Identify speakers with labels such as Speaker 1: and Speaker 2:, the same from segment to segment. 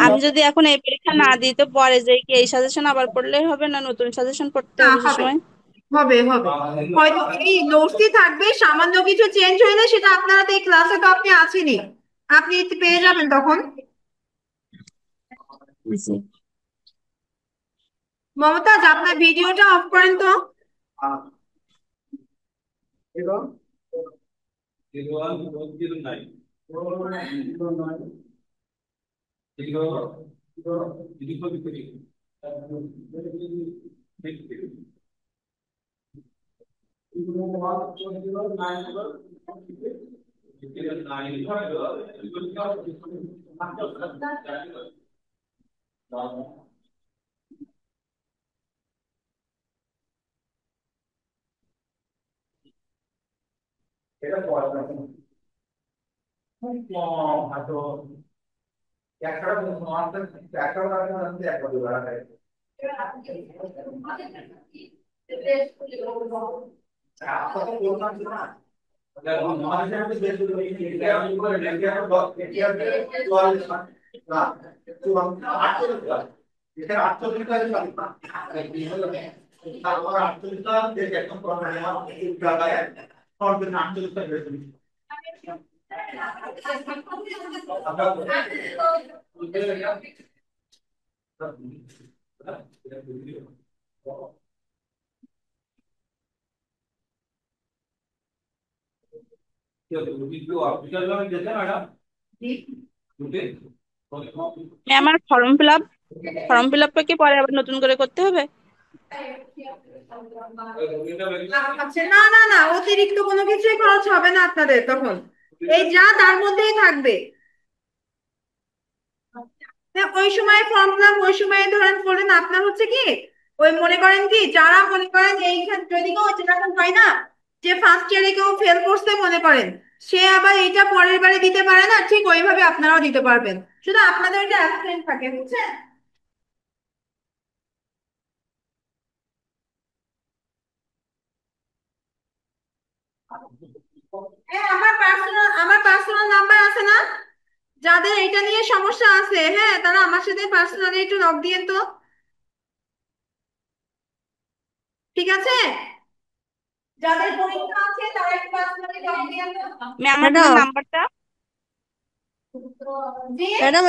Speaker 1: আমি যদি এখন এই পরীক্ষা না দিই তো পরে যে কি এই সাজেশন আবার পড়লেই হবে, না নতুন সাজেশন পড়তে
Speaker 2: না,
Speaker 1: হবে সে
Speaker 2: হবে
Speaker 1: সময়?
Speaker 2: হবে হবে। হয়তো এই নোটসই থাকবে, সামান্য কিছু চেঞ্জ হইলে সেটা আপনারা তো এই ক্লাসে তো আপনি আছেনই, আপনি পেয়ে যাবেন তখন।
Speaker 1: জি।
Speaker 2: মমতাজ, আপনার ভিডিওটা অফ করেন তো।
Speaker 1: আমার ফর্ম ফিল আপ কি পরে আবার নতুন করে করতে হবে?
Speaker 2: আচ্ছা, না না না, অতিরিক্ত কোনো কিছুই খরচ হবে না আপনাদের তখন, এই যা তার মধ্যেই থাকবে। হ্যাঁ, ওই সময় ফর্ম ফিল আপ ওই সময় ধরেন করলেন, আপনার হচ্ছে কি ওই মনে করেন কি, যারা মনে করেন এইখান যদি কেউ যেরকম হয় না, যে ফার্স্ট ইয়ারে কেউ ফেল করছে মনে করেন, সে আবার এইটা পরের বারে দিতে পারে না, ঠিক ওইভাবে আপনারাও দিতে পারবেন, শুধু আপনাদের এটা অ্যাবসেন্ট থাকে, বুঝছেন? হ্যাঁ, আমার পার্সোনাল নাম্বার আছে না, যাদের এটা নিয়ে সমস্যা আছে, হ্যাঁ তারা আমার সাথে পার্সোনালি একটু নক দিয়ে তো। ঠিক আছে, যাদের পরীক্ষা আছে তারা একটু পার্সোনালি নক দিয়ে তো।
Speaker 1: ম্যাম আপনার
Speaker 3: ম্যাডাম,
Speaker 1: নাম্বারটা?
Speaker 2: জি।
Speaker 3: ম্যাডাম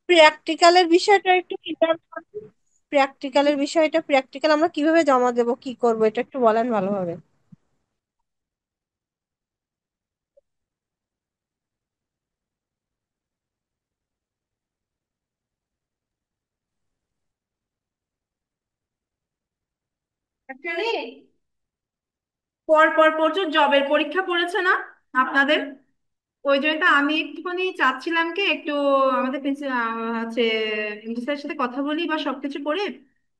Speaker 3: প্র্যাকটিক্যালের বিষয়টা একটু ক্লিয়ার করুন। প্র্যাকটিক্যাল আমরা কিভাবে জমা দেবো, কি করবো, এটা একটু বলেন ভালোভাবে।
Speaker 2: অ্যাকচুয়ালি পর পর প্রচুর জবের পরীক্ষা পড়েছে না আপনাদের, ওই জন্য আমি একটুখানি চাচ্ছিলাম কি একটু আমাদের হচ্ছে এমডি স্যারের সাথে কথা বলি বা সবকিছু করে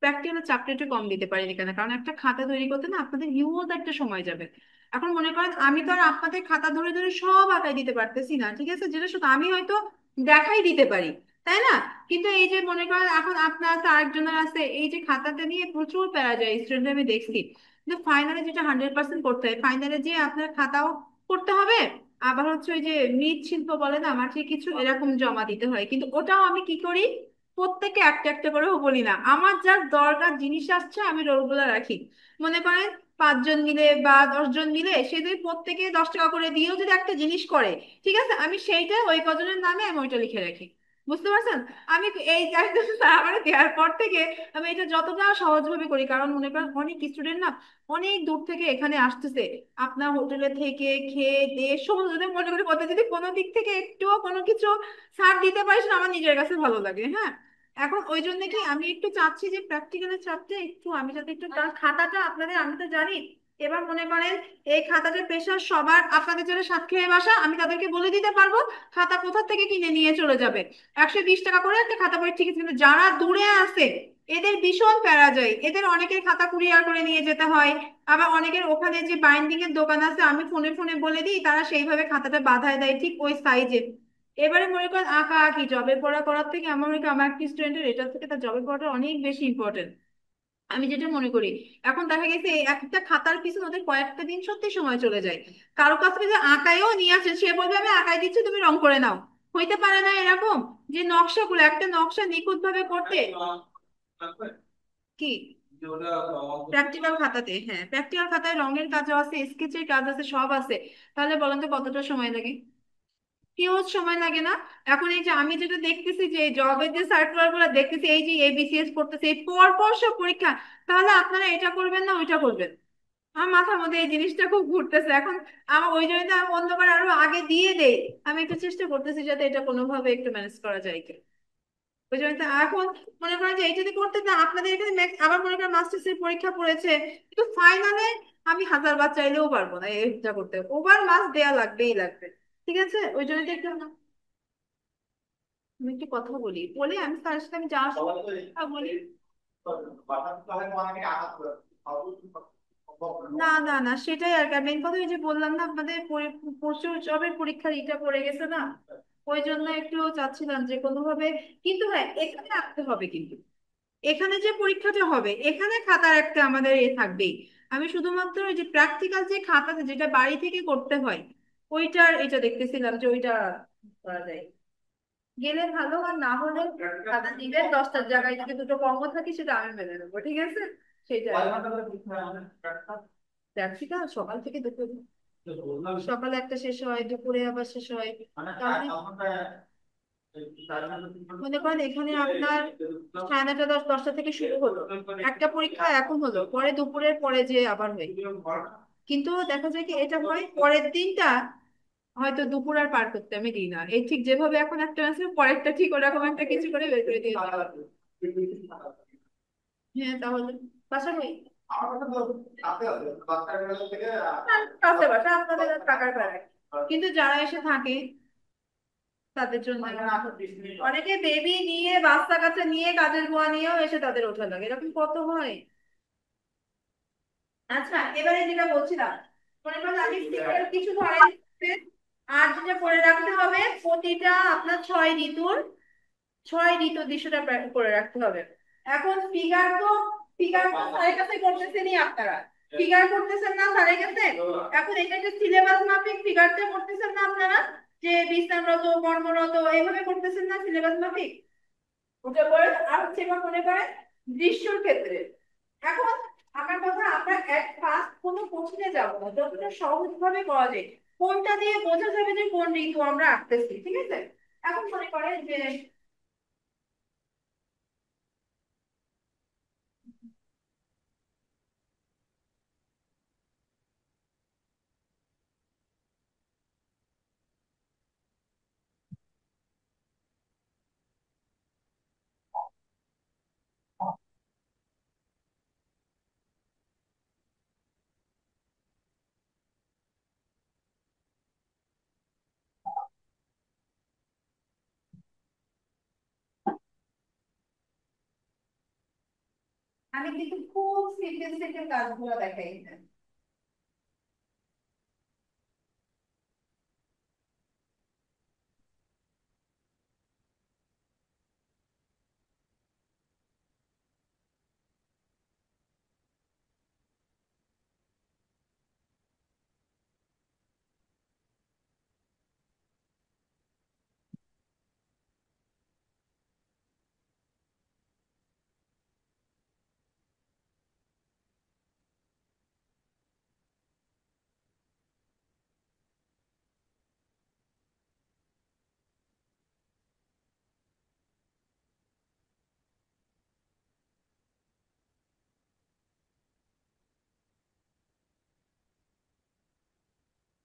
Speaker 2: প্র্যাকটিক্যালের চাপটা একটু কম দিতে পারি কেন, কারণ একটা খাতা তৈরি করতে না আপনাদের হিউজ একটা সময় যাবে। এখন মনে করেন আমি তো আর আপনাদের খাতা ধরে ধরে সব আঁকাই দিতে পারতেছি না, ঠিক আছে, যেটা শুধু আমি হয়তো দেখাই দিতে পারি, তাই না? কিন্তু এই যে মনে করেন এখন আপনার তো আরেকজনের আছে, এই যে খাতাটা নিয়ে প্রচুর প্যারা যায় স্টুডেন্ট, আমি দেখছি। কিন্তু ফাইনালে যেটা 100% করতে হয়, ফাইনালে যে আপনার খাতাও করতে হবে, আবার হচ্ছে ওই যে মৃৎশিল্প বলে না মাটির কিছু এরকম জমা দিতে হয়, কিন্তু ওটাও আমি কি করি, প্রত্যেকে একটা একটা করেও বলি না, আমার যার দরকার জিনিস আসছে আমি রোলগুলো রাখি। মনে করেন 5 জন মিলে বা 10 জন মিলে সে যদি প্রত্যেকে 10 টাকা করে দিয়েও যদি একটা জিনিস করে, ঠিক আছে, আমি সেইটা ওই কজনের নামে আমি ওইটা লিখে রাখি। বুঝতে পারছেন? আমি এই দায়িত্বটা আমার দেওয়ার পর থেকে আমি এটা যতটা সহজভাবে করি, কারণ মনে করেন অনেক স্টুডেন্ট না অনেক দূর থেকে এখানে আসতেছে, আপনার হোটেলে থেকে খেয়ে দিয়ে সমস্ত যদি মনে করি কথা, যদি কোনো দিক থেকে একটুও কোনো কিছু ছাড় দিতে পারিস না আমার নিজের কাছে ভালো লাগে, হ্যাঁ। এখন ওই জন্য কি আমি একটু চাচ্ছি যে প্র্যাকটিক্যালের চাপটা একটু আমি যাতে একটু, কারণ খাতাটা আপনাদের আমি তো জানি, এবার মনে করেন এই খাতাটার পেশার সবার, আপনাদের যারা সাতক্ষীরায় বাসা আমি তাদেরকে বলে দিতে পারবো খাতা কোথা থেকে কিনে নিয়ে চলে যাবে, 120 টাকা করে একটা খাতা বই, ঠিক আছে, কিন্তু যারা দূরে আছে এদের ভীষণ প্যারা যায়, এদের অনেকের খাতা কুরিয়ার করে নিয়ে যেতে হয়, আবার অনেকের ওখানে যে বাইন্ডিং এর দোকান আছে আমি ফোনে ফোনে বলে দিই, তারা সেইভাবে খাতাটা বাঁধায় দেয় ঠিক ওই সাইজে। এবারে মনে করেন আঁকা আঁকি জবের পড়া করার থেকে আমার মনে করেন আমার একটা স্টুডেন্টের এটা থেকে তার জবের পড়াটা অনেক বেশি ইম্পর্টেন্ট, আমি যেটা মনে করি। এখন দেখা গেছে এই একটা খাতার পিছনে ওদের কয়েকটা দিন সত্যি সময় চলে যায়, কারো কাছ থেকে যে আঁকাইও নিয়ে আসে সে বলবে আমি আঁকাই দিচ্ছি তুমি রং করে নাও, হইতে পারে না এরকম যে নকশাগুলো, একটা নকশা নিখুঁত ভাবে করতে কি প্র্যাকটিক্যাল খাতাতে, হ্যাঁ প্র্যাকটিক্যাল খাতায় রঙের কাজও আছে, স্কেচের কাজ আছে, সব আছে। তাহলে বলেন তো কতটা সময় লাগে? হিউজ সময় লাগে না? এখন এই যে আমি যেটা দেখতেছি যে জবের যে সার্কুলার গুলো দেখতেছি, এই যে এবিসিএস করতেছে, এই পর পর সব পরীক্ষা, তাহলে আপনারা এটা করবেন না ওইটা করবেন? আমার মাথার মধ্যে এই জিনিসটা খুব ঘুরতেছে এখন। আমার ওই জন্য আমি অন্যবার আরো আগে দিয়ে দেই। আমি একটু চেষ্টা করতেছি যাতে এটা কোনোভাবে একটু ম্যানেজ করা যায় কি। ওই জন্য তো এখন মনে করেন যে এই যদি করতে না আপনাদের এখানে আবার মনে করেন মাস্টার্স এর পরীক্ষা পড়েছে, কিন্তু ফাইনালে আমি 1000 বার চাইলেও পারবো না এটা করতে, ওভার মার্কস দেয়া লাগবেই লাগবে। ঠিক আছে, ওই জন্য তো একটু আমি একটু কথা বলি, বলে আমি তার সাথে আমি যা বলি। না না না, সেটাই আর কি মেন কথা, ওই যে বললাম না আপনাদের প্রচুর জবের পরীক্ষার ইটা পড়ে গেছে না, ওই জন্য একটু চাচ্ছিলাম যে কোনোভাবে। কিন্তু হ্যাঁ এখানে রাখতে হবে, কিন্তু এখানে যে পরীক্ষাটা হবে এখানে খাতার একটা আমাদের থাকবেই। আমি শুধুমাত্র ওই যে প্র্যাকটিক্যাল যে খাতাতে যেটা বাড়ি থেকে করতে হয়, ওইটার এটা দেখতেছিলাম যে ওইটা করা যায় গেলে ভালো, আর না হলে খাতা দিবেন 10টার জায়গায় যদি দুটো কমও থাকে সেটা আমি মেনে নেবো, ঠিক আছে? সেটা প্র্যাকটিক্যাল সকাল থেকে দুপুর, সকালে একটা শেষ হয় দুপুরে আবার শেষ হয়, তাহলে মনে করেন এখানে আপনার 9:30 10টা থেকে শুরু হলো, একটা পরীক্ষা এখন হলো, পরে দুপুরের পরে যে আবার হয়। কিন্তু দেখা যায় কি এটা হয় পরের দিনটা হয়তো দুপুর আর পার করতে আমি দিই না, এই ঠিক যেভাবে এখন একটা আছে পরেরটা ঠিক ওরকম একটা কিছু করে বের করে দিয়ে দিই। হ্যাঁ তাহলে পাশাপাশি কাছে বাসা আপনাদের টাকার বেড়ায়, কিন্তু যারা এসে থাকে তাদের জন্য অনেকে বেবি নিয়ে বাচ্চা কাচ্চা নিয়ে কাজের বুয়া নিয়েও এসে তাদের ওঠা লাগে, এরকম কত হয়। আচ্ছা এবারে যেটা বলছিলাম, মনে করেন আমি sticker কিছু ধরেন, আর যেটা করে রাখতে হবে প্রতিটা আপনার 6 ঋতুর, 6 ঋতু দৃশ্যটা করে রাখতে হবে। এখন ফিগার তো স্যারের কাছে করতেছেনই আপনারা, ফিগার করতেছেন না স্যারের কাছে? এখন এটা যে সিলেবাস মাফিক ফিগারটা করতেছেন না আপনারা, যে বিশ্রামরত কর্মরত এইভাবে করতেছেন না সিলেবাস মাফিক? ওটা করে আর হচ্ছে এবার মনে করেন দৃশ্যর ক্ষেত্রে। এখন আমার কথা, আমরা এক ফার্স্ট কোনো কোচিনে যাবো না, যতটা সহজ ভাবে করা যায় কোনটা দিয়ে বোঝা যাবে যে কোন ঋতু আমরা আঁকতেছি, ঠিক আছে? এখন মনে করেন যে আমি কিন্তু খুব সিম্পল সিম্পল কাজগুলো দেখাই এখানে।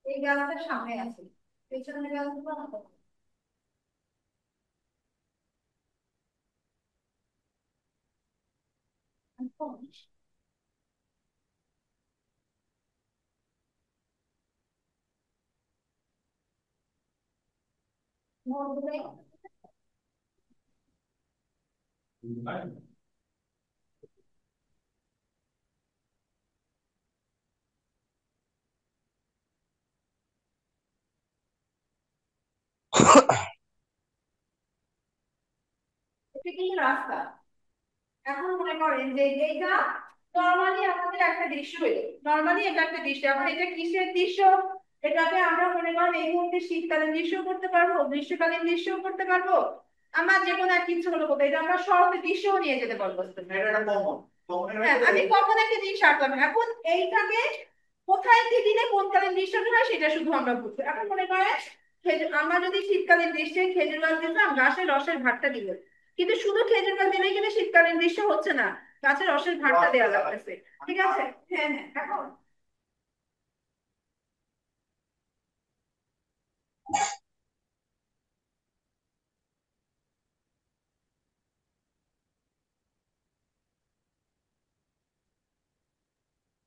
Speaker 2: এই গাছটা সামনে আছে, পেছনের গাছগুলো না তো। এটা কিন্তু রাস্তা। এখন মনে করেন যে এইটা নর্মালি আমাদের একটা দৃশ্য হইলো, নর্মালি এটা একটা দৃশ্য, এখন এটা কিসের দৃশ্য? এটাকে আমরা মনে করেন এই মুহূর্তে শীতকালীন দৃশ্যও করতে পারবো, গ্রীষ্মকালীন দৃশ্যও করতে পারবো, আমার যে কোনো একটা ইচ্ছে হলো কোথায়, এটা আমরা শরতের দৃশ্যও নিয়ে যেতে পারবো। হ্যাঁ, আমি কখন একটা জিনিস আঁকলাম, এখন এইটাকে কোথায় কি দিলে কোন কালীন দৃশ্যটা হয় সেটা শুধু আমরা বুঝবো। এখন মনে করেন আমরা যদি শীতকালীন দৃশ্যে খেজুর গাছ দিতাম, গাছের রসের ভাগটা দিল, কিন্তু শুধু খেজুর গাছ দিলেই কিন্তু শীতকালীন দৃশ্য হচ্ছে না, গাছের রসের ভাগটা দেওয়া লাগতেছে। ঠিক আছে? হ্যাঁ হ্যাঁ। এখন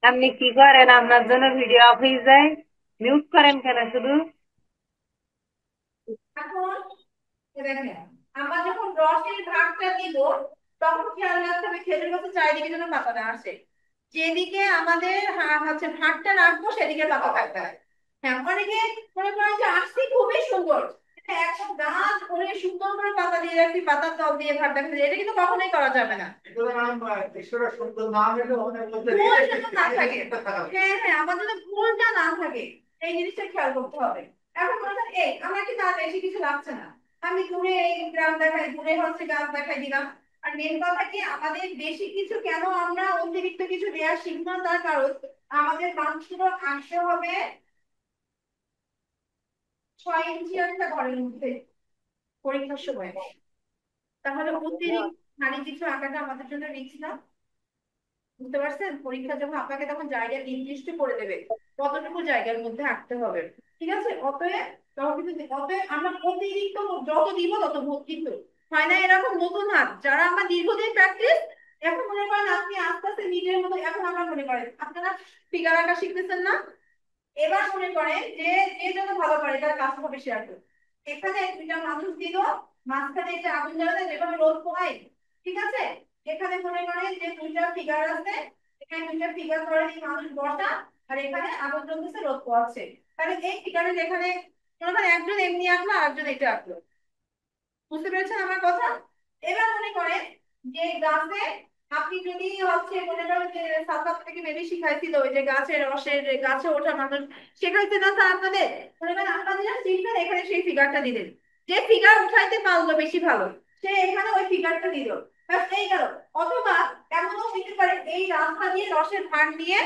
Speaker 4: আপনি কি করেন? আপনার জন্য ভিডিও অফ হয়ে যায়, মিউট করেন কেন শুধু?
Speaker 2: এখন দেখেন, আমরা যখন রসের ভাগটা দিব তখন খেয়াল রাখতে হবে খেজুর গাছের চারিদিকে যেন পাতা না আসে, যেদিকে আমাদের হচ্ছে ভাগটা রাখবো সেদিকে পাতা থাকতে হয়। হ্যাঁ, অনেকে মনে করেন যে আসছি খুবই সুন্দর, একদম গাছ করে সুন্দর করে পাতা দিয়ে রাখছি, পাতার তল দিয়ে ভাগ দেখা যায়, এটা কিন্তু কখনোই করা যাবে না। ভুল যেন না থাকে। হ্যাঁ হ্যাঁ, আমাদের যেন ভুলটা না থাকে, এই জিনিসটা খেয়াল করতে হবে। এখন মনে করেন এই আমার কিন্তু আর বেশি কিছু লাগছে না, আমি দূরে এই গ্রাম দেখাই, দূরে হচ্ছে গাছ দেখাই দিলাম। আর মেন কথা কি, আমাদের বেশি কিছু কেন আমরা অতিরিক্ত কিছু দেওয়া শিখবো না, তার কারণ আমাদের মানুষগুলো আসতে হবে 6 ইঞ্চি একটা ঘরের মধ্যে পরীক্ষার সময়। তাহলে অতিরিক্ত ভারী কিছু আঁকাটা আমাদের জন্য রিস্ক না। বুঝতে পারছেন? পরীক্ষা যখন আপনাকে তখন জায়গা নির্দিষ্ট করে দেবে কতটুকু জায়গার মধ্যে আঁকতে হবে। ঠিক আছে? অতএব তখন কিন্তু অতএব আমরা অতিরিক্ত যত দিব তত ভুল কিন্তু হয় না। এরকম নতুন হাত যারা আমরা দীর্ঘদিন প্র্যাকটিস, এখন মনে করেন আপনি আস্তে আস্তে নিজের মতো, এখন আমরা মনে করেন আপনারা ফিগার আঁকা শিখতেছেন না, এবার মনে করেন যে যে যত ভালো পারে তার কাজ হবে শেয়ার করুন। এখানে দুইটা মানুষ দিল, মাঝখানে একটা আগুন জ্বালাতে যেভাবে রোদ পোহায়, ঠিক আছে, এখানে মনে করেন যে দুইটা ফিগার আছে, এখানে দুইটা ফিগার করে এই মানুষ বসা, আর এখানে আগুন জ্বলতেছে রোদ পোহাচ্ছে। তাহলে এই ফিগারের এখানে মনে করেন একজন এমনি আঁকলো আর একজন এটা আঁকলো। বুঝতে পেরেছেন আমার কথা? এবার মনে করেন যে গাছে আপনি যদি হচ্ছে মনে করেন যে সাফাত থেকে মেবি শিখাইছিল ওই যে গাছের রসের গাছে ওঠা মানুষ, শেখাইছে না স্যার আপনাদের? মনে করেন আপনাদের যা শিখবেন এখানে সেই ফিগারটা দিলেন, যে ফিগার উঠাইতে পারলো বেশি ভালো সে এখানে ওই ফিগারটা দিল, ব্যাস এই গেল। অথবা এমনও হইতে পারে এই রাস্তা দিয়ে রসের ভাগ দিয়ে,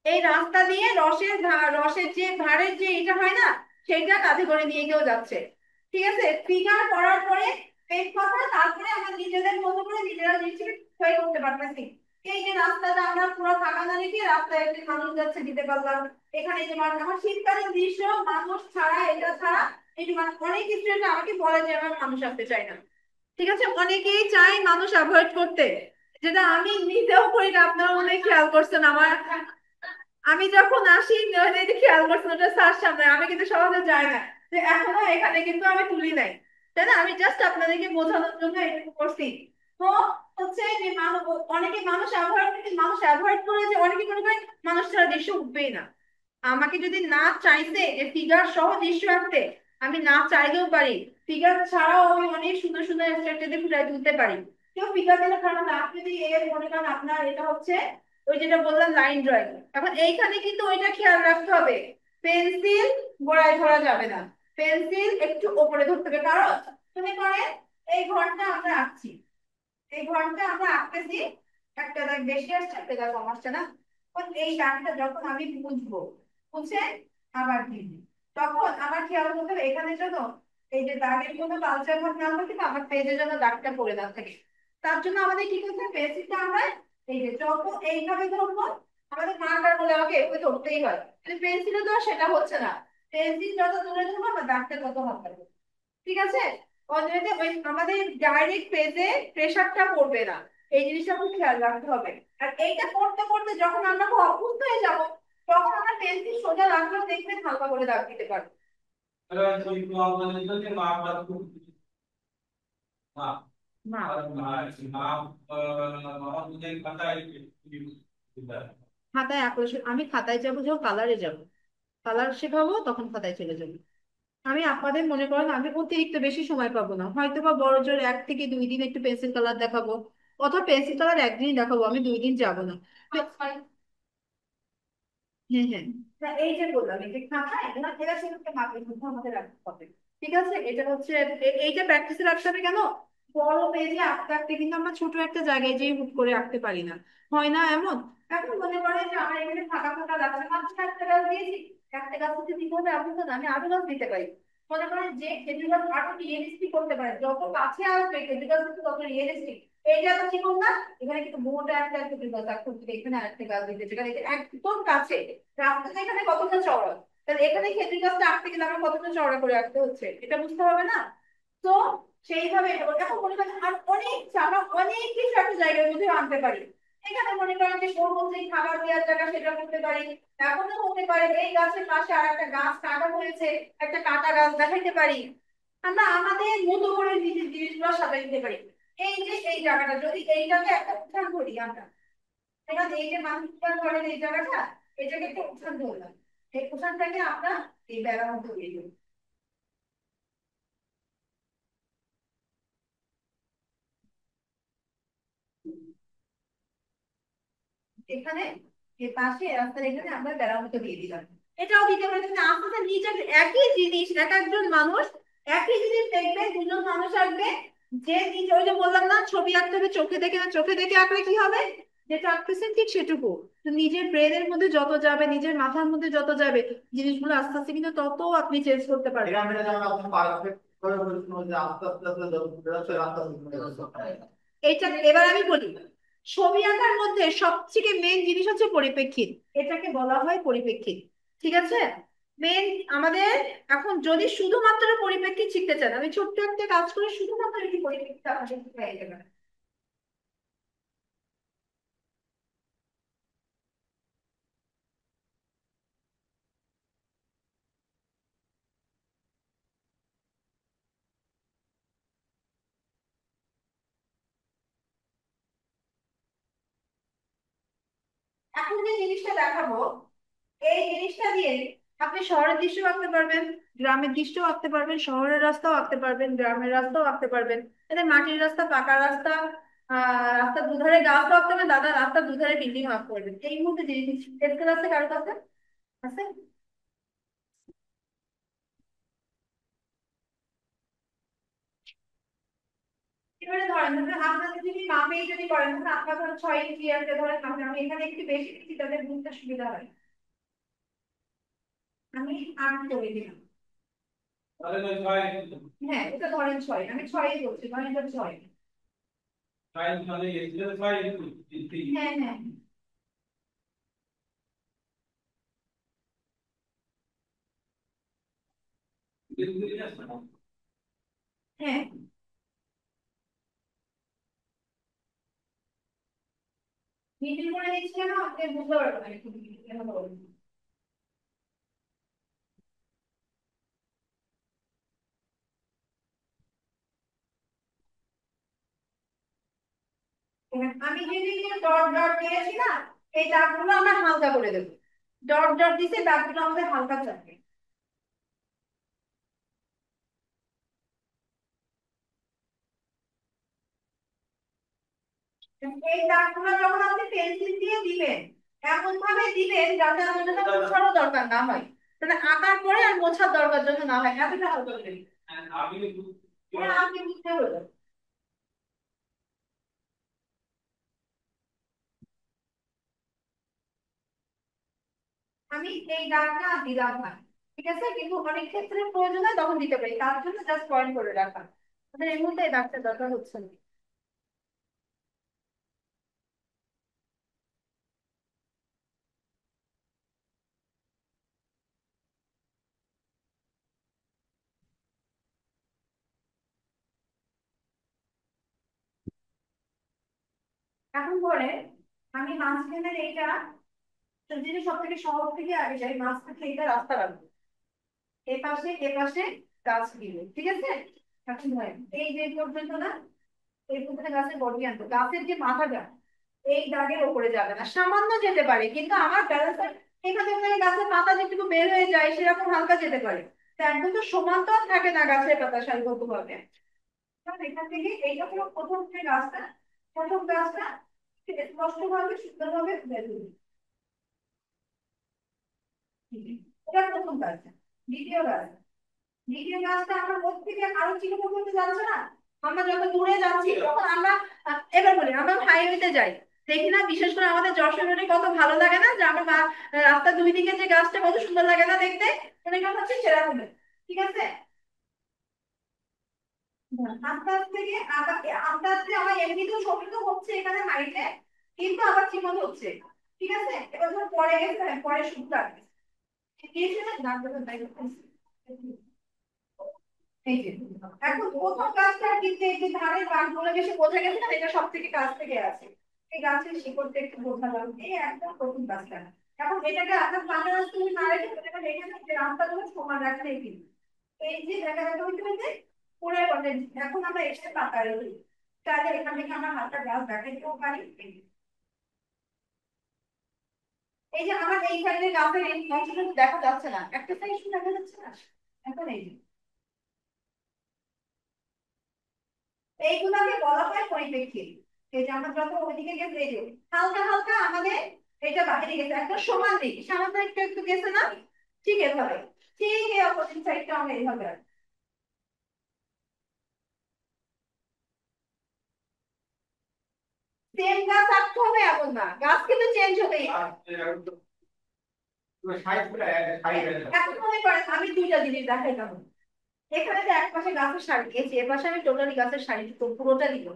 Speaker 2: এই রাস্তা দিয়ে রসের যে ভাড়ের যে এটা হয় না, সেটা কাঁধে করে নিয়ে কেউ যাচ্ছে। ঠিক আছে? ফিগার করার পরে পেট কথা, তারপরে আমরা নিজেদের মতো করে নিজেরা জিনিসটাকে তৈরি করতে পারতেছি। এই যে রাস্তাটা আমরা পুরো ফাঁকা না রেখে রাস্তায় একটি মানুষ যাচ্ছে দিতে পারলাম, এখানে এই যে মানুষ, আমার শীতকালীন দৃশ্য মানুষ ছাড়া এটা ছাড়া এই যে অনেক কিছু এটা আমাকে বলে যে আমার মানুষ আসতে চাই না। ঠিক আছে? অনেকেই চাই মানুষ অ্যাভয়েড করতে, যেটা আমি নিজেও করি না, আপনারা অনেক খেয়াল করছেন আমার, আমি যখন আসি খেয়াল করছেন ওটা স্যার সামনে, আমি কিন্তু সহজে যাই না, যে এখনো এখানে কিন্তু আমি তুলি নাই, তাই না? আমি জাস্ট আপনাদেরকে বোঝানোর জন্য এটুকু করছি। তো হচ্ছে যে অনেকে মানুষ অ্যাভয়েড করে, যে অনেকে মনে করে মানুষ ছাড়া দৃশ্য উঠবেই না। আমাকে যদি না চাইতে যে ফিগার সহ দৃশ্য আঁকতে, আমি না চাইলেও পারি, ফিগার ছাড়াও আমি অনেক সুন্দর সুন্দর স্ট্রাকচার ফুটাই তুলতে পারি। কেউ ফিগার দিলে খারাপ না, আপনি যদি এর মনে করেন আপনার এটা হচ্ছে ওই যেটা বললাম লাইন ড্রয়িং, এখন এইখানে কিন্তু ওইটা খেয়াল রাখতে হবে, পেন্সিল গোড়ায় ধরা যাবে না, পেন্সিল একটু ওপরে ধরতে হবে। কারণ মনে করেন এই ঘরটা আমরা আঁকছি, এই ঘরটা আমরা আঁকতেছি, একটা দাগ বেশি আসছে একটা দাগ কম আসছে না, এই দাগটা যখন আমি বুঝবো, বুঝে আবার দিব, তখন আমার খেয়াল করতে হবে এখানে যেন এই যে দাগের কোনো কালচার ভাব না থাকে, বা আমার পেজে যেন দাগটা পড়ে না থাকে। তার জন্য আমাদের কি করতে হবে, পেন্সিলটা আমরা এই যে যখন এইভাবে ধরবো, আমাদের মার্কার বলে আমাকে এভাবে ধরতেই হয়, কিন্তু পেন্সিলে তো আর সেটা হচ্ছে না, পেন্সিল যত দূরে ধরবো আমার দাগটা তত হালকা হবে। ঠিক আছে? অন্যতে ওই আমাদের ডাইরেক্ট পেজে প্রেসারটা পড়বে না, এই জিনিসটা খুব খেয়াল রাখতে হবে। আর এইটা করতে করতে যখন আমরা খুব অভ্যস্ত হয়ে যাব, তখন আমরা পেন্সিল সোজা রাখলেও দেখবেন হালকা করে দাগ দিতে পারবো। মা খাতায় আঁকলে আমি খাতায় যাবো, যখন কালারে যাব, কালার শেখাবো তখন খাতায় চলে যাবো। আমি আপনাদের মনে করেন আমি অতিরিক্ত বেশি সময় পাবো না, হয়তো বা বড় জোর 1 থেকে 2 দিন একটু পেন্সিল কালার দেখাবো, অথবা পেন্সিল কালার একদিনই দেখাবো, আমি 2 দিন যাবো না। হ্যাঁ হ্যাঁ। এই যে বললাম এই যে খাতায় না এরা সেগুলোকে মাথায় মধ্যে আমাদের রাখতে হবে। ঠিক আছে, এটা হচ্ছে এইটা প্র্যাকটিসে রাখতে হবে কেন, বড় পেজে আঁকতে আঁকতে কিন্তু আমরা ছোট একটা জায়গায় যেয়ে হুট করে আঁকতে পারি না, হয় না এমন? এখন মনে করেন যে আমার এখানে ফাঁকা ফাঁকা লাগছে, মাত্র একটা গাছ দিয়েছি, একটা গাছ হচ্ছে দিতে হবে এমন তো না, আমি আরো গাছ দিতে পারি। মনে করেন যে খেজুর গাছ আরো রিয়েলিস্টিক করতে পারে, যত কাছে আসবে খেজুর গাছ কিন্তু তত রিয়েলিস্টিক। এইটা তো ঠিক না, এখানে কিন্তু মোটা একটা খেজুর গাছ রাখতে, এখানে আরেকটা গাছ দিতে, যেখানে একদম কাছে রাস্তাটা এখানে কতটা চওড়া, তাহলে এখানে খেজুর গাছটা আঁকতে গেলে আমার কতটা চওড়া করে আঁকতে হচ্ছে, এটা বুঝতে হবে না? তো সেইভাবে এখন মনে করেন আর অনেক আমরা অনেক কিছু একটা জায়গার মধ্যে আনতে পারি। এখানে মনে করেন যে ওর মধ্যে খাবার দেওয়ার জায়গা সেটা করতে পারি। এখনো হতে পারে এই গাছের পাশে আর একটা গাছ কাটা হয়েছে, একটা কাটা গাছ দেখাইতে পারি। আমরা আমাদের মতো করে নিজের জিনিসগুলো সাজাই দিতে পারি। এই যে এই জায়গাটা যদি এইটাকে একটা উত্থান করি আমরা, এখানে এই যে মানুষ করেন এই জায়গাটা, এটাকে একটা উত্থান ধরলাম, এই উত্থানটাকে আমরা এই বেড়ার মতো দিয়ে দেবো। এখানে এর পাশে রাস্তার এখানে আমরা বেড়ার মতো দিয়ে দিলাম, এটাও দিতে পারি। তুমি আস্তে আস্তে নিজের একই জিনিস এক একজন মানুষ একই জিনিস দেখবে, দুজন মানুষ আসবে, যে নিজে ওই যে বললাম না ছবি আঁকতে হবে চোখে দেখে, না চোখে দেখে আঁকলে কি হবে, যেটা আঁকতেছেন ঠিক সেটুকু। তো নিজের ব্রেনের মধ্যে যত যাবে, নিজের মাথার মধ্যে যত যাবে, জিনিসগুলো আস্তে আস্তে কিন্তু তত আপনি চেঞ্জ করতে পারবেন। এইটা এবার আমি বলি, ছবি আঁকার মধ্যে সবথেকে মেন জিনিস হচ্ছে পরিপ্রেক্ষিত, এটাকে বলা হয় পরিপ্রেক্ষিত। ঠিক আছে, মেন আমাদের এখন যদি শুধুমাত্র পরিপ্রেক্ষিত শিখতে চান, আমি ছোট্ট একটা কাজ করে শুধুমাত্র একটি পরিপ্রেক্ষিত আপনাদের শিখিয়ে দেবেন। এখন যে জিনিসটা দেখাবো, এই জিনিসটা দিয়ে আপনি শহরের দৃশ্য আঁকতে পারবেন, গ্রামের দৃশ্য আঁকতে পারবেন, শহরের রাস্তাও আঁকতে পারবেন, গ্রামের রাস্তাও আঁকতে পারবেন। এতে মাটির রাস্তা, পাকা রাস্তা, রাস্তার দুধারে গাছও আঁকতে পারবেন, দাদা রাস্তার দুধারে বিল্ডিং আঁকতে পারবেন। এই মুহূর্তে জিনিস পেন্সিল আছে কারো কাছে? আছে? এবারে ধরেন আপনাদের যদি মাপে যদি করেন, আপনার ধরেন 6 ইঞ্চি আছে, ধরেন আমি এখানে একটু বেশি দিচ্ছি তাদের বুঝতে সুবিধা হয়, আমি 8 করে দিলাম। হ্যাঁ এটা ধরেন 6, আমি 6ই বলছি, ধরেন এটা 6। হ্যাঁ হ্যাঁ হ্যাঁ। মিটিং করে দিচ্ছি কেন, আপনি বুঝতে পারবেন না একটু কেন বলুন। আমি যদি ডট ডট দিয়েছি না, এই দাগগুলো আমরা হালকা করে দেবো, ডট ডট দিছে দাগগুলো আমাদের হালকা থাকবে। এই দাগগুলো যখন আপনি পেন্সিল দিয়ে দিবেন, এমন ভাবে দিবেন যাতে আমাদের মোছারও দরকার না হয়, তাহলে আঁকার পরে আর মোছার দরকার জন্য না হয়, এতটা হালকা করে দিবেন। হ্যাঁ আপনি বুঝতে হলো। আমি এই দাগটা দিলাম না, ঠিক আছে, কিন্তু অনেক ক্ষেত্রে প্রয়োজন হয় তখন দিতে পারি, তার জন্য জাস্ট পয়েন্ট করে রাখা, আমাদের এই মুহূর্তে এই দাগটা দরকার হচ্ছে না। এখন পরে আমি মাঝখানের এইটা যদি সব থেকে সহজ থেকে আগে যাই, মাঝখানে এইটা রাস্তা রাখবো, এ পাশে এ পাশে গাছ দিবে, ঠিক আছে। এখন ধরেন এই যে পর্যন্ত না, এই পর্যন্ত গাছের বডি আনতো, গাছের যে মাথাটা এই দাগের ওপরে যাবে না, সামান্য যেতে পারে, কিন্তু আমার ব্যালেন্স এখানে ওখানে গাছের পাতা যেটুকু বের হয়ে যায় সেরকম হালকা যেতে পারে, তো একদম তো সমান তো আর থাকে না গাছের পাতা সারিবদ্ধ ভাবে। এখান থেকে এইটা হলো প্রথম যে গাছটা, প্রথম গাছটা স্পষ্ট ভাবে সুন্দর ভাবে বের হবে। এটা প্রথম কাজ। দ্বিতীয় কাজ, দ্বিতীয় কাজটা আমরা ওর থেকে আরো চিন্তা করতে যাচ্ছে না। আমরা যত দূরে যাচ্ছি তখন আমরা এবার বলি আমরা হাইওয়েতে যাই, দেখি না বিশেষ করে আমাদের যশোর রোডে কত ভালো লাগে না, যে আমরা রাস্তার দুই দিকে যে গাছটা কত সুন্দর লাগে না দেখতে, মনে করা হচ্ছে সেরকম। ঠিক আছে, আস্তে আস্তে আস্তে আস্তে আমার এমনিতেও ছবি তো হচ্ছে এখানে হাইটে, কিন্তু আবার চিকন হচ্ছে। ঠিক আছে, এবার ধর পরে গেছে, পরে শুকনো গিয়েছে না, এই যে এখন প্রথম গাছটা কিন্তু এই যে ধানের বাঁকগুলো বেশি বোঝা গেছে না, এটা সব থেকে কাছ থেকে আছে। এই গাছের শিকড়টা একটু বোঝালাম, এই একদম প্রথম গাছটা। এখন এটাকে আপনার ফাঁকা রাস্তা তুমি না রেখে এটাকে রেখে দিন, যে রাস্তাগুলো সমান রাখলে কিন্তু এই যে দেখা দেখা হইতে হইতে পড়ে পড়ে। এখন আমরা এসে পাতা রেখে তাহলে এখান থেকে আমরা হাতটা গাছ দেখাইতেও পারি। এই যে আমার এই সাইডের গাছের এই অংশটা দেখা যাচ্ছে না, একটা সাইড শুধু দেখা যাচ্ছে না। এখন এই যে এইগুলাকে বলা হয় পরিপ্রেক্ষিত। এই যে আমরা যত ওইদিকে গেছে, এই যে হালকা হালকা আমাদের এটা বাইরে গেছে, একটা সমান দিক সামান্য একটু একটু গেছে না, ঠিক এভাবে। ঠিক এই অপোজিট সাইডটা আমরা এইভাবে রাখবো। সেম গাছ রাখতে হবে এমন না, গাছ কিন্তু চেঞ্জ হবেই হয়। এখন মনে করেন আমি দুইটা জিনিস দেখাইতাম, এখানে যে এক পাশে গাছের সারি দিয়েছি, এ পাশে আমি টোটালি গাছের সারি তো পুরোটা দিব।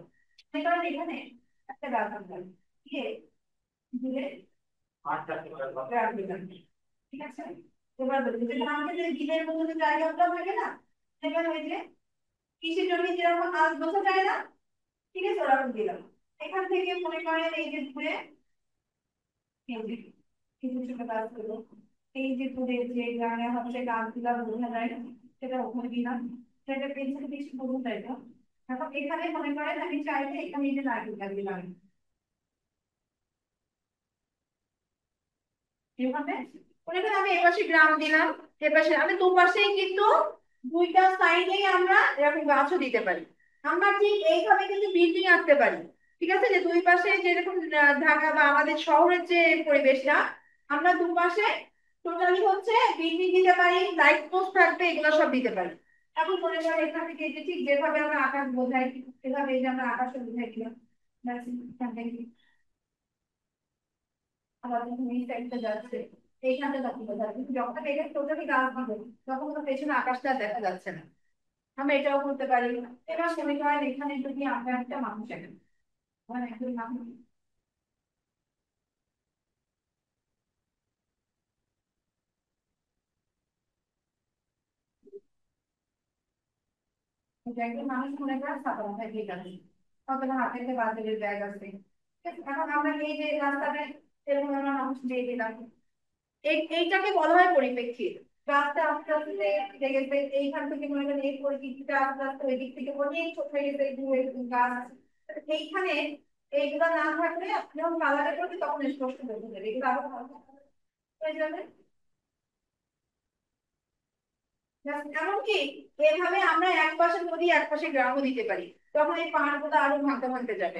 Speaker 2: সেই কারণে এখানে একটা গাছ আনলাম, দিয়ে দিয়ে রাখলাম। ঠিক আছে, এবার বলি যে ধানকে যে গিলের মতো যে জায়গাটা থাকে না, সেখানে ওই যে কৃষি জমি যেরকম আজ বোঝা যায় না, ঠিক আছে ওরকম দিলাম। এখান থেকে মনে করেন এই যে ঘুরে কিছু ছোট গাছ গুলো, এই যে ঘুরে যে গানে হচ্ছে গাছগুলা বোঝা যায় না, সেটা ওখানে দিলাম। সেটা পেছনে বেশি বোঝা যায় না। এখন এখানে মনে করেন আমি চাইলে এখানে এই যে নারকেল দিলাম এভাবে। মনে করেন আমি এপাশে গ্রাম দিলাম, এপাশে আমি দুপাশেই কিন্তু দুইটা সাইডেই আমরা এরকম গাছও দিতে পারি। আমরা ঠিক এইভাবে কিন্তু বিল্ডিং আঁকতে পারি। ঠিক আছে, যে দুই পাশে যেরকম ঢাকা বা আমাদের শহরের যে পরিবেশটা, আমরা দুপাশে টোটালি হচ্ছে বিল্ডিং দিতে পারি, লাইট পোস্ট থাকবে, এগুলো সব দিতে পারি। এখন মনে করেন এখান থেকে এই যে ঠিক যেভাবে আমরা আকাশ বোঝাই, সেভাবে এই যে আমরা আকাশে বোঝাই দিলাম। ব্যাস, এখান থেকে আবার যখন এই সাইডটা যাচ্ছে এইখানটা তখন বোঝা যাচ্ছে, কিন্তু যখন এটা টোটালি গাছ দিব তখন তো পেছনে আকাশটা দেখা যাচ্ছে না। আমরা এটাও করতে পারি। এবার মনে করেন এখানে যদি আমরা একটা মানুষ এখানে মানে একজন মানুষ, একজন মানুষ মনে করেন ছাতা মাথায় দিয়ে যাচ্ছে, অথবা হাতে একটা বাজারের ব্যাগ আছে। ঠিক আছে? এখন আমরা এই যে রাস্তাটা এরকম আমরা মানুষ দিয়ে দিলাম, এইটাকে বলা হয় পরিপ্রেক্ষিত। রাস্তা আস্তে আস্তে গেছে, এইখান থেকে মনে করেন এই পরিপ্রেক্ষিতে আস্তে আস্তে ওই দিক থেকে অনেক ছোট হয়ে গেছে, গাছ এইখানে এইগুলা না থাকলে আপনি যখন কালারে করবে তখন স্পষ্ট বোঝা যাবে, এগুলো আরো ভালো হয়ে যাবে। এমনকি এভাবে আমরা এক পাশে নদী এক পাশে গ্রামও দিতে পারি, তখন এই পাহাড় গুলো আরো ভাঙতে ভাঙতে যাবে।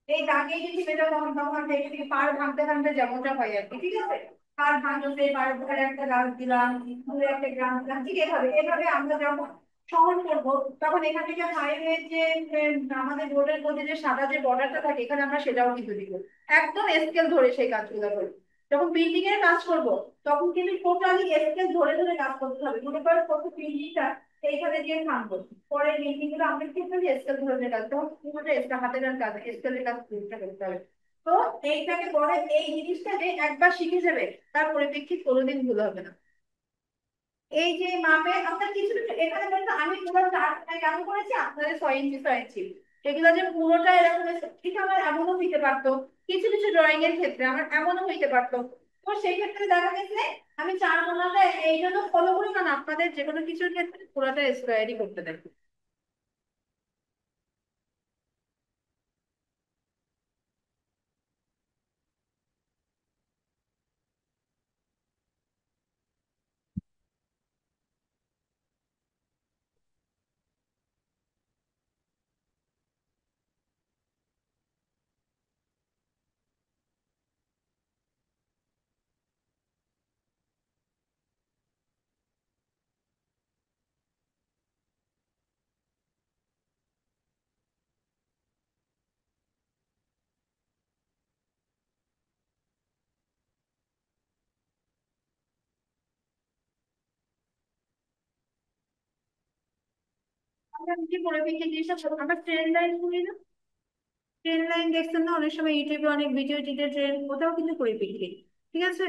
Speaker 2: এই দাগে যদি বেটা তখন তখন থেকে থেকে পাহাড় ভাঙতে ভাঙতে যেমনটা হয় আর কি। ঠিক আছে, পাহাড় ভাঙতে পাহাড় ধারে একটা গাছ দিলাম, দূরে একটা গ্রাম দিলাম, ঠিক এভাবে এভাবে আমরা যখন শহর করবো তখন এখান থেকে হাইওয়ে যে আমাদের রোডের মধ্যে যে সাদা যে বর্ডারটা থাকে এখানে আমরা সেটাও কিন্তু দিব, একদম স্কেল ধরে সেই কাজগুলো করবো। যখন বিল্ডিং এর কাজ করব তখন কিন্তু টোটালি স্কেল ধরে ধরে কাজ করতে হবে। মনে করো প্রথম বিল্ডিংটা এইখানে দিয়ে থামবো, পরে বিল্ডিং গুলো আমরা কিন্তু স্কেল ধরে ধরে কাজ, তখন পুরোটা হাতের কাজ স্কেলের কাজ পুরোটা করতে হবে। তো এইটাকে পরে এই জিনিসটা যে একবার শিখে যাবে তার পরিপ্রেক্ষিত কোনোদিন ভুল হবে না। এই যে মাপে আপনার কিছু কিছু এখানে বলতে আমি পুরো 4 কেন করেছি আপনাদের 6 ইঞ্চি 6 ইঞ্চি, এগুলো যে পুরোটা এরকম ঠিক আমার এমনও হইতে পারতো, কিছু কিছু ড্রয়িং এর ক্ষেত্রে আমার এমনও হইতে পারতো। তো সেই ক্ষেত্রে দেখা গেছে আমি 4 কোণাটা এই জন্য ফলো করি, কারণ আপনাদের যে কোনো কিছুর ক্ষেত্রে পুরোটা স্কোয়ারই করতে দেয়। কি পরিপ্রেক্ষিত জিনিসটা আমরা ট্রেন লাইন বলি না, ট্রেন লাইন দেখছেন না অনেক সময় ইউটিউবে অনেক ভিডিও টিডিও ট্রেন, ওটাও কিন্তু পরিপ্রেক্ষিত। ঠিক আছে,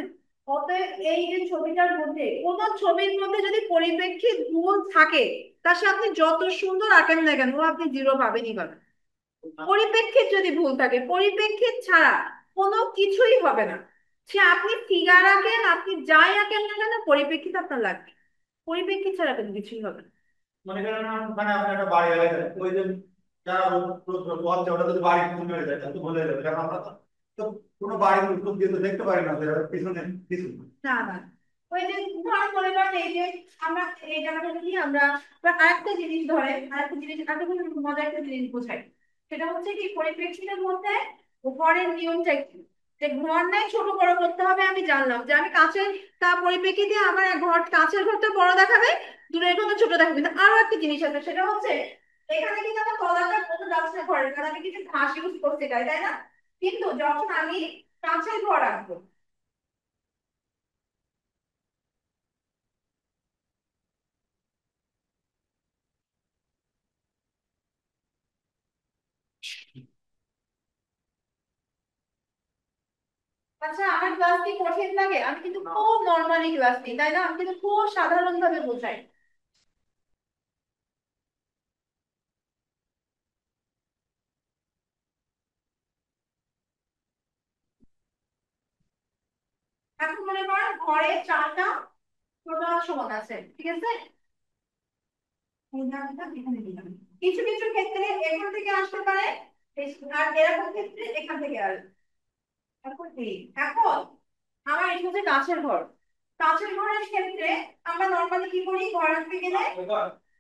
Speaker 2: অতএব এই যে ছবিটার মধ্যে কোন ছবির মধ্যে যদি পরিপ্রেক্ষিত ভুল থাকে, তার সাথে আপনি যত সুন্দর আঁকেন না কেন ও আপনি জিরো পাবেনই পাবেন। পরিপ্রেক্ষিত যদি ভুল থাকে, পরিপ্রেক্ষিত ছাড়া কোনো কিছুই হবে না। সে আপনি ফিগার আঁকেন, আপনি যাই আঁকেন না কেন, পরিপ্রেক্ষিত আপনার লাগবে। পরিপ্রেক্ষিত ছাড়া কোনো কিছুই হবে না।
Speaker 5: মনে করেন মানে আপনি একটা বাড়ি এলাকায় ওই যে যারা পথ ওটা যদি বাড়ি ভুল হয়ে যায় তো ভুলে যাবে, কারণ আমরা তো তো কোনো বাড়ি খুব দিয়ে তো দেখতে পারি না যে পিছনে কিছু।
Speaker 2: না না, ওই যে ধরেন মনে করেন এই যে আমরা এই জায়গাটা যদি আমরা আরেকটা জিনিস ধরেন, আরেকটা জিনিস একটা খুব মজার একটা জিনিস বোঝাই। সেটা হচ্ছে কি পরিপ্রেক্ষিতের মধ্যে ঘরের নিয়মটা কি, যে ঘর নাই ছোট বড় করতে হবে। আমি জানলাম যে আমি কাছের তা পরিপ্রেক্ষিতে আমার ঘর কাছের ঘরটা বড় দেখাবে, দূরের ঘরটা ছোট দেখাবে। কিন্তু আরো একটা জিনিস আছে, সেটা হচ্ছে এখানে কিন্তু আমার তলাটা কত যাচ্ছে না ঘরের, কারণ আমি কিছু ঘাস ইউজ করতে চাই, তাই না? কিন্তু যখন আমি কাছের ঘর আঁকবো, আচ্ছা আমার ক্লাস কি কঠিন লাগে? আমি কিন্তু খুব নর্মালি ক্লাস নিই, তাই না? আমি কিন্তু খুব সাধারণ ভাবে বোঝাই। এখন মনে করেন ঘরে চারটা টোটাল সমান আছে, ঠিক আছে? এই দাগটা এখানে দিলাম। কিছু কিছু ক্ষেত্রে এখান থেকে আসতে পারে, আর এরকম ক্ষেত্রে এখান থেকে আসবে। এখন আমার এটা হচ্ছে কাছের ঘর। কাছের ঘরের ক্ষেত্রে আমরা নর্মালি কি করি, ঘর আনতে গেলে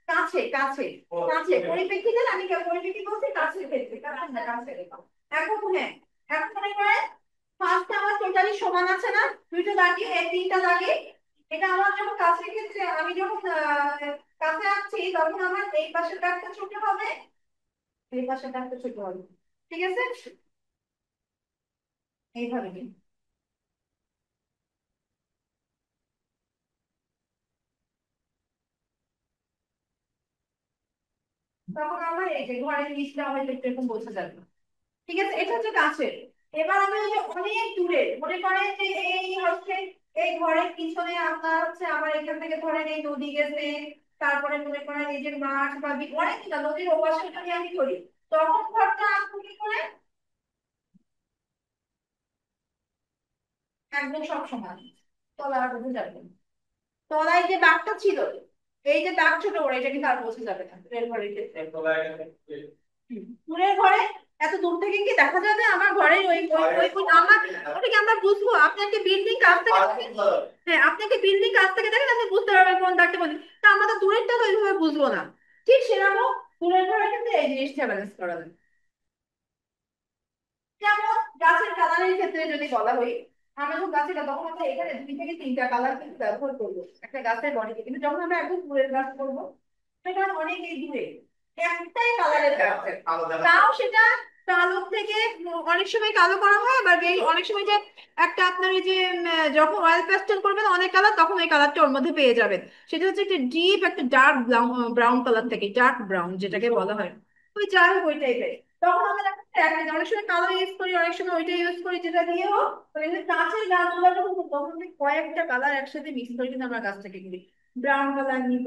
Speaker 2: কাছে কাছে কাছে পরিপ্রেক্ষিতে, আমি পরিপ্রেক্ষিত বলছি কাছের ক্ষেত্রে, কাছে না কাছে। এখন হ্যাঁ, এখন মনে করেন ফার্স্টে আমার টোটালি সমান আছে না, দুইটা দাগে এই তিনটা দাগে। এটা আমার যখন কাছের ক্ষেত্রে আমি যখন কাছে আছি, তখন আমার এই পাশের দাগটা ছোট হবে, এই পাশের দাগটা ছোট হবে। ঠিক আছে, এইভাবে দিন। তখন আমার এই যে ঘরের নিচটা হয়তো একটু এরকম বোঝা যাবে। ঠিক আছে, এটা হচ্ছে কাছের। এবার আমি ওই যে অনেক দূরে মনে করেন যে এই হচ্ছে এই ঘরের পিছনে আপনার হচ্ছে আমার এখান থেকে ধরেন এই নদী গেছে, তারপরে মনে করেন এই যে মাঠ বা অনেক না নদীর ওপাশে যদি আমি করি, তখন ঘরটা আঁকবো কি করে, একদম সব সমান। তলা আর বোঝা যাবে না। তলায় যে দাগটা ছিল, এই যে দাগ ছোট বড়, এটা কিন্তু আর বোঝা যাবে না রেল ঘরের ক্ষেত্রে। দূরের ঘরে এত দূর থেকে কি দেখা যাবে আমার ঘরের ওই ওই ওই ওই আমার, ওটা কি আমরা বুঝবো? আপনি একটা বিল্ডিং কাছ থেকে দেখেন, হ্যাঁ আপনি একটা বিল্ডিং কাছ থেকে দেখেন, আপনি বুঝতে পারবেন কোন দাগটা বলি। তা আমরা তো দূরেরটা তো ওইভাবে বুঝবো না। ঠিক সেরকম দূরের ঘরে কিন্তু এই জিনিসটা ব্যালেন্স করা যায়। যেমন গাছের কালারের ক্ষেত্রে যদি বলা হয়, আমরা যখন গাছের তখন আমরা এখানে দুই থেকে তিনটা কালার কিন্তু ব্যবহার করবো একটা গাছের বডিতে। কিন্তু যখন আমরা একদম দূরের গাছ করবো, সেটা অনেক এই দূরে একটাই কালারের গাছ, তাও সেটা কালো থেকে অনেক সময় কালো করা হয়, আবার এই অনেক সময় যে একটা আপনার এই যে যখন অয়েল প্যাস্টেল করবেন অনেক কালার, তখন ওই কালারটা ওর মধ্যে পেয়ে যাবেন। সেটা হচ্ছে একটা ডিপ একটা ডার্ক ব্রাউন কালার থেকে, ডার্ক ব্রাউন যেটাকে বলা হয়, ওই যাই হোক ওই টাইপের। তখন আমরা অনেক সময় কালো ইউজ করি, অনেক সময় ওইটা ইউজ করি, যেটা দিয়ে হোক। কিন্তু কাঁচের গাছগুলো যখন তখন আমি কয়েকটা কালার একসাথে মিক্স করে কিন্তু আমরা গাছটাকে করি। ব্রাউন কালার নিব,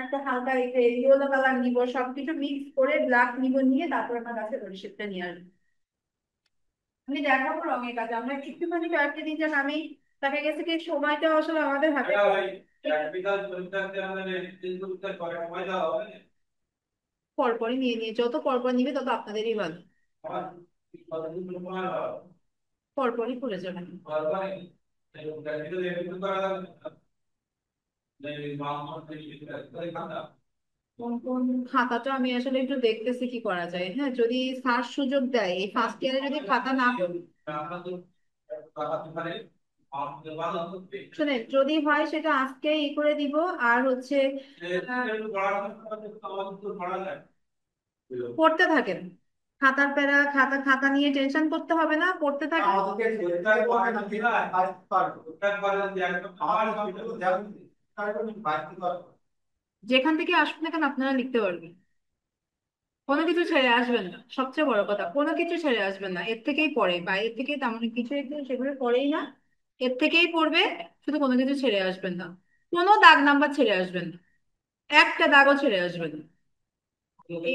Speaker 2: একটা হালকা ইয়েলো কালার নিব, সবকিছু মিক্স করে ব্ল্যাক নিব, নিয়ে তারপর আমরা গাছের পরিষেবটা নিয়ে আসবো। আমি দেখাবো রঙের কাজ, আমরা একটুখানি কয়েকটা দিন যান। আমি দেখা গেছে কি সময়টা আসলে আমাদের হাতে পরপরই নিয়ে নিয়ে, যত পরপর নিবে তত আপনাদেরই ভালো, পরপরই করে যাবেন। কোন কোন খাতাটা আমি আসলে একটু দেখতেছি কি করা যায়। হ্যাঁ, যদি স্যার সুযোগ দেয় এই ফার্স্ট ইয়ারে, যদি খাতা না শুনে যদি হয় সেটা আজকে ই করে দিব। আর হচ্ছে পড়তে থাকেন, খাতার প্যারা, খাতা খাতা নিয়ে টেনশন করতে হবে না, পড়তে থাকেন। যেখান থেকে আসুন না কেন আপনারা লিখতে পারবেন। কোনো কিছু ছেড়ে আসবেন না, সবচেয়ে বড় কথা, কোনো কিছু ছেড়ে আসবেন না। এর থেকেই পড়ে, বাইরের থেকে তেমন কিছু একটু সেগুলো পড়েই না, এর থেকেই পড়বে। শুধু কোনো কিছু ছেড়ে আসবেন না, কোনো দাগ নাম্বার ছেড়ে আসবেন না, একটা দাগও ছেড়ে আসবেন না। এই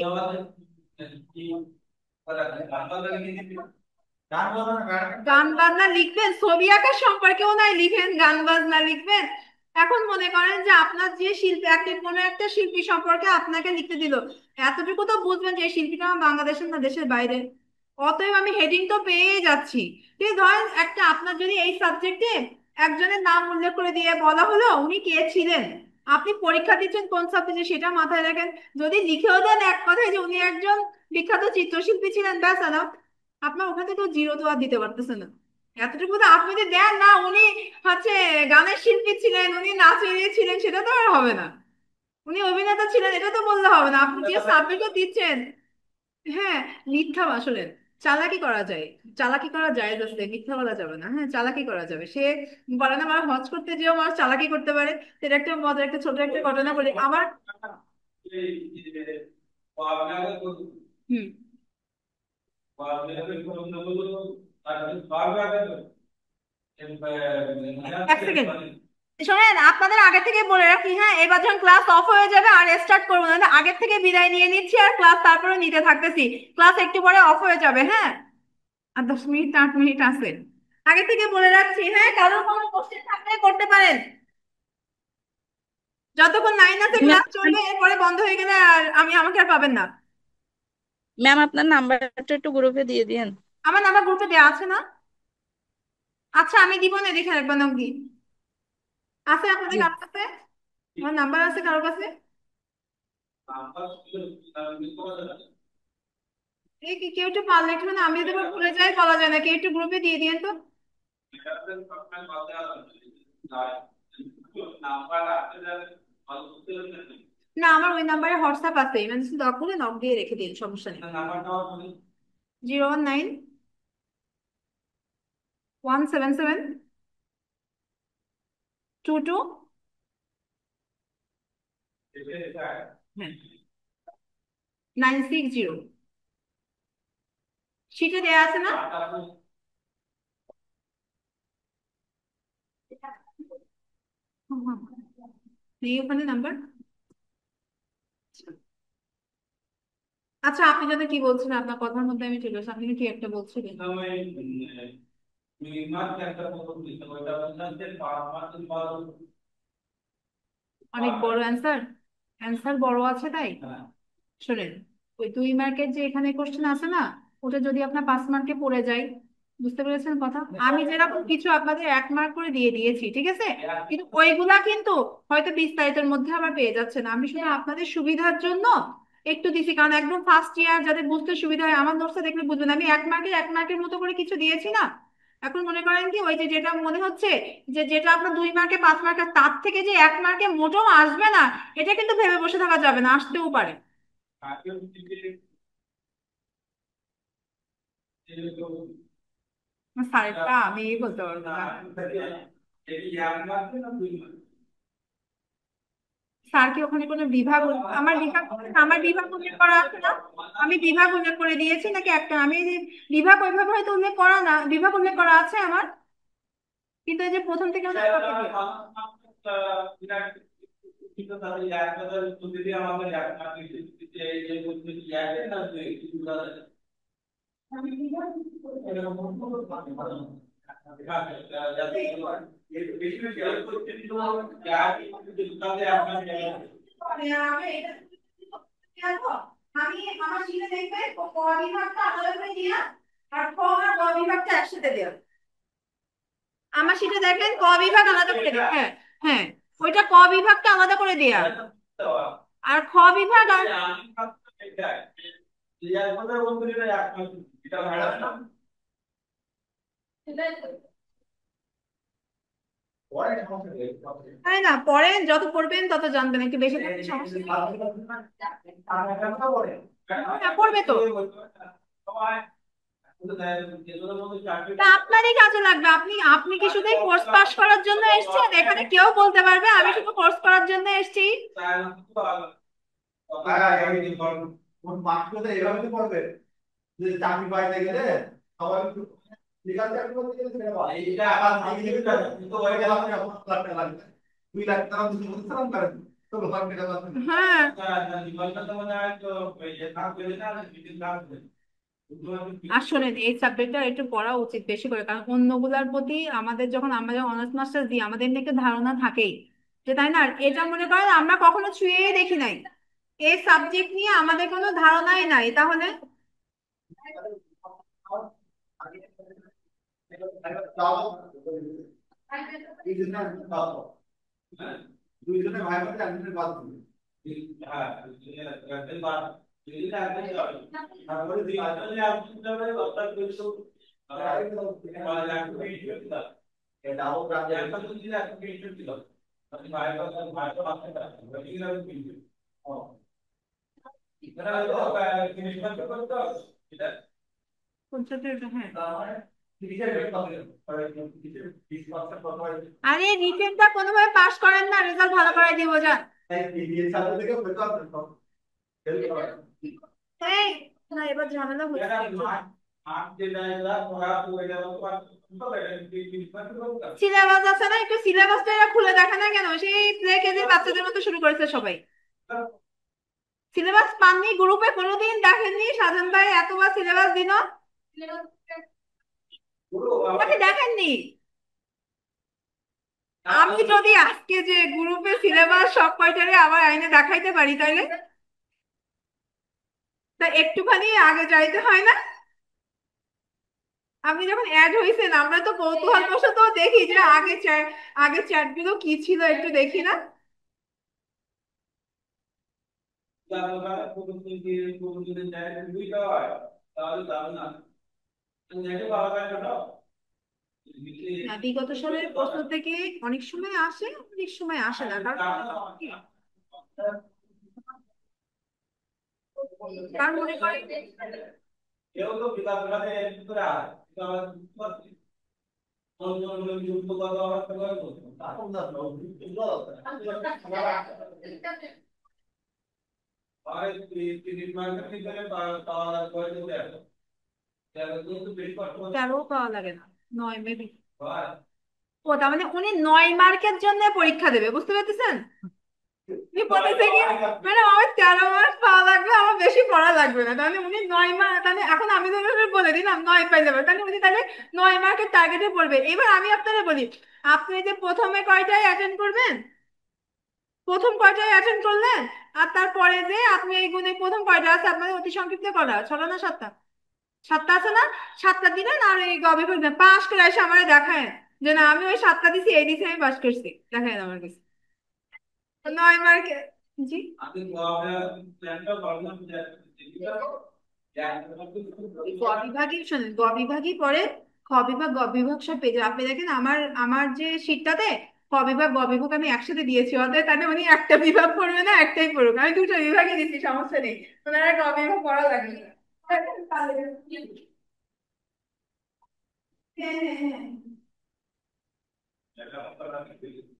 Speaker 2: গান বাজনা লিখবেন, ছবি আঁকার সম্পর্কেও নাই লিখেন, গান বাজনা লিখবেন। এখন মনে করেন যে আপনার যে শিল্পী, একটা কোনো একটা শিল্পী সম্পর্কে আপনাকে লিখতে দিল, এতটুকু তো বুঝবেন যে এই শিল্পীটা আমার বাংলাদেশের না দেশের বাইরে। অতএব আমি হেডিং তো পেয়ে যাচ্ছি। কিন্তু ধরেন একটা আপনার যদি এই সাবজেক্টে একজনের নাম উল্লেখ করে দিয়ে বলা হলো উনি কে ছিলেন, আপনি পরীক্ষা দিচ্ছেন কোন সাবজেক্টে সেটা মাথায় রাখেন। যদি লিখেও দেন এক কথায় যে উনি একজন বিখ্যাত চিত্রশিল্পী ছিলেন, ব্যাস আলাপ, আপনার ওখানে তো জিরো তো আর দিতে পারতেছে না। এতটুকু তো আপনি যদি দেন না উনি হচ্ছে গানের শিল্পী ছিলেন, উনি নাচের ছিলেন, সেটা তো আর হবে না। উনি অভিনেতা ছিলেন, এটা তো বললে হবে না। আপনি যে সাবজেক্টও দিচ্ছেন, হ্যাঁ, মিথ্যা আসলে চালাকি করা যায়, চালাকি করা যায় আসলে, মিথ্যা বলা যাবে না। হ্যাঁ, চালাকি করা যাবে। সে বলে না আমার হজ করতে যেও মানুষ চালাকি করতে পারে। সেটা একটা মজার একটা ছোট একটা ঘটনা বলি আমার। হুম, এক সেকেন্ড শোনেন, আপনাদের আগে থেকে বলে রাখি, হ্যাঁ, এবার যখন ক্লাস অফ হয়ে যাবে আর স্টার্ট করবো না, আগের থেকে বিদায় নিয়ে নিচ্ছি আর ক্লাস তারপরে নিতে থাকতেছি। ক্লাস একটু পরে অফ হয়ে যাবে, হ্যাঁ, আর 10 মিনিট 8 মিনিট আছে। আগে থেকে বলে রাখছি, হ্যাঁ, কারোর কোনো কোশ্চেন থাকলে করতে পারেন। যতক্ষণ 9 আছে ক্লাস চলবে, এরপরে বন্ধ হয়ে গেলে আর আমাকে আর পাবেন না।
Speaker 1: ম্যাম আপনার নাম্বারটা একটু গ্রুপে দিয়ে দিন।
Speaker 2: আমার নাম্বার গ্রুপে দেওয়া আছে না? আচ্ছা, আমি দিব না, দেখে রাখবেন নাম কি আছে আপনাদের
Speaker 1: জি।
Speaker 2: কারোর কাছে? আমার নাম্বার আছে কারোর কাছে? এই কি কেউ একটু পারলে একটু, মানে আমি যদি আবার ভুলে যাই বলা যায় না, কেউ একটু গ্রুপে দিয়ে দিন তো। না, আমার ওই নাম্বারে হোয়াটসঅ্যাপ আছে, ইমার্জেন্সি দরকার হলে নক দিয়ে রেখে দিন, সমস্যা নেই। 019 177 22 960। শিটে দেয়া আছে না? হুম, হুম। নেই ওখানে নাম্বার। আচ্ছা, আপনি যাতে কি বলছিলেন, আপনার কথার মধ্যে আমি চলে আসছি, আপনি কি একটা বলছিলেন? অনেক বড় অ্যান্সার, অ্যান্সার বড় আছে তাই। শোনেন, ওই 2 মার্কের যে এখানে কোশ্চেন আছে না, ওটা যদি আপনার 5 মার্কে পড়ে যায়, বুঝতে পেরেছেন কথা? আমি যেরকম কিছু আপনাদের 1 মার্ক করে দিয়ে দিয়েছি, ঠিক আছে, কিন্তু ওইগুলা কিন্তু হয়তো বিস্তারিতের মধ্যে আবার পেয়ে যাচ্ছে না। আমি শুধু আপনাদের সুবিধার জন্য একটু দিছি, কারণ একদম ফার্স্ট ইয়ার যাদের বুঝতে সুবিধা হয়, আমার নোটসটা দেখলে বুঝবেন আমি 1 মার্কের মতো করে কিছু দিয়েছি না। এখন মনে করেন কি, ওই যে যেটা মনে হচ্ছে যে যেটা আপনার 2 মার্কে 5 মার্কে, তার থেকে যে 1 মার্কে মোটেও আসবে না, এটা কিন্তু ভেবে বসে থাকা যাবে না, আসতেও পারে। স্যারটা আমি বলতে পারবো না। স্যার কি ওখানে কোনো বিভাগ আমার বিভাগ উল্লেখ করা আছে না? আমি বিভাগ উল্লেখ করে দিয়েছি নাকি একটা, আমি যে বিভাগ ওইভাবে হয়তো উল্লেখ করা না, বিভাগ উল্লেখ করা আছে আমার, কিন্তু এই যে প্রথম থেকে আমি কাউকে দিই। আমি আমার শিখে দেখবে ক বিভাগটা আলাদা করে দিয়া আর খ আর গ বিভাগটা একসাথে দেওয়া। আমার সেটা দেখেন ক বিভাগ আলাদা করে দেয়া, হ্যাঁ, হ্যাঁ, ওইটা ক বিভাগটা আলাদা করে দেয়া, আর খ বিভাগ আর তাই না, পরে যত পড়বেন তত জানবেন, একটু বেশি থাকলে সমস্যা নেই। হ্যাঁ, পড়বে তো। তা আপনারই কাজে লাগবে। আপনি আপনি কি শুধু কোর্স পাস করার জন্য এসেছেন? এখানে কেউ বলতে পারবে আমি শুধু কোর্স করার জন্য এসেছি?
Speaker 5: মাস্টারদের এভাবে তো পড়বে যে চাকরি পাইতে গেলে সবাই একটু লিগাল চাকরি করতে গেলে সেটা পায়। এইটা আবার ভাগে গেলে তো ওই গেল আপনি 1 লাখ টাকা লাগবে, 2 লাখ টাকা যদি পরিশ্রম করেন তো লাখ টাকা লাগবে।
Speaker 2: হ্যাঁ আর শোনেন, এই সাবজেক্টটা একটু পড়া উচিত বেশি করে, কারণ অন্যগুলার প্রতি আমাদের যখন আমরা অনার্স মাস্টার্স দিই আমাদের নিয়ে একটা ধারণা থাকেই যে, তাই না? এটা মনে করেন আমরা কখনো ছুঁয়েই দেখি নাই, এই সাবজেক্ট নিয়ে আমাদের কোনো ধারণাই নাই, তাহলে
Speaker 5: দুইজনে ভাই বোনের একজনের বাদ দিবে। তারপরে দুই এটাও
Speaker 2: হ্যাঁ।
Speaker 5: হ্যাঁ
Speaker 2: আরে রিটেনটা কোনোভাবে পাস করেন না, রেজাল্ট ভালো করে দিব যান। এই না, এবার ঝামেলা সিলেবাস আছে না, একটু সিলেবাসটা এরা খুলে দেখে না কেন? সেই প্লে কেজির বাচ্চাদের মতো শুরু করেছে সবাই। সিলেবাস পাননি, গ্রুপে কোনোদিন দেখেননি সাধন ভাই এতবার সিলেবাস দিল, নাকি দেখেননি? আমি যদি আজকে যে গ্রুপে সিলেবাস সব কয়টারে আবার আইনে দেখাইতে পারি তাইলে তা একটুখানি আগে যাইতে হয় না? আপনি যখন অ্যাড হয়েছেন আমরা তো কৌতূহল বশত দেখি যে আগে চ্যাট গুলো কি ছিল একটু দেখি না? না, বিগত সালের প্রশ্ন থেকে অনেক সময় আসে, অনেক সময় আসে না, কারণ কারণ মনে করেন তেরো পাওয়া লাগে না, 9 মেবি। ও তার মানে উনি 9 মার্কের জন্য পরীক্ষা দেবে, বুঝতে পারতেছেন? উনি বলেছে কি, মানে আমার 13 মার্ক পাওয়া লাগবে, আমার বেশি পড়া লাগবে না, তাহলে উনি 9 মার্ক, তাহলে এখন আমি তো বলে দিলাম 9 পাই যাবে, তাহলে উনি তাহলে 9 মার্কের টার্গেটে পড়বে। এবার আমি আপনারা বলি, আপনি যে প্রথমে কয়টায় অ্যাটেন্ড করবেন, প্রথম কয়টায় অ্যাটেন্ড করলেন, আর তারপরে যে আপনি এই গুণে প্রথম কয়টা আছে আপনাদের অতি সংক্ষিপ্ত করা 6টা না 7টা, 7টা আছে না? 7টা দিলেন আর এই গবে করবেন, পাস করে এসে আমার দেখায় যে না আমি ওই 7টা দিছি, এই দিছি আমি পাস করছি, দেখায় আমার কাছে 9 মার্কে। জি গবিভাগই শোনেন, গবিভাগই পরে খ বিভাগ গ বিভাগ সব পেয়ে যাবে। আপনি দেখেন আমার আমার যে শীটটাতে ক বিভাগ গ বিভাগ আমি একসাথে দিয়েছি, অতএব তাহলে উনি একটা বিভাগ পড়বে না, একটাই পড়ুক, আমি দুটো বিভাগই দিচ্ছি, সমস্যা নেই, ওনারা গ বিভাগ পড়া লাগে না। হ্যাঁ হ্যাঁ হ্যাঁ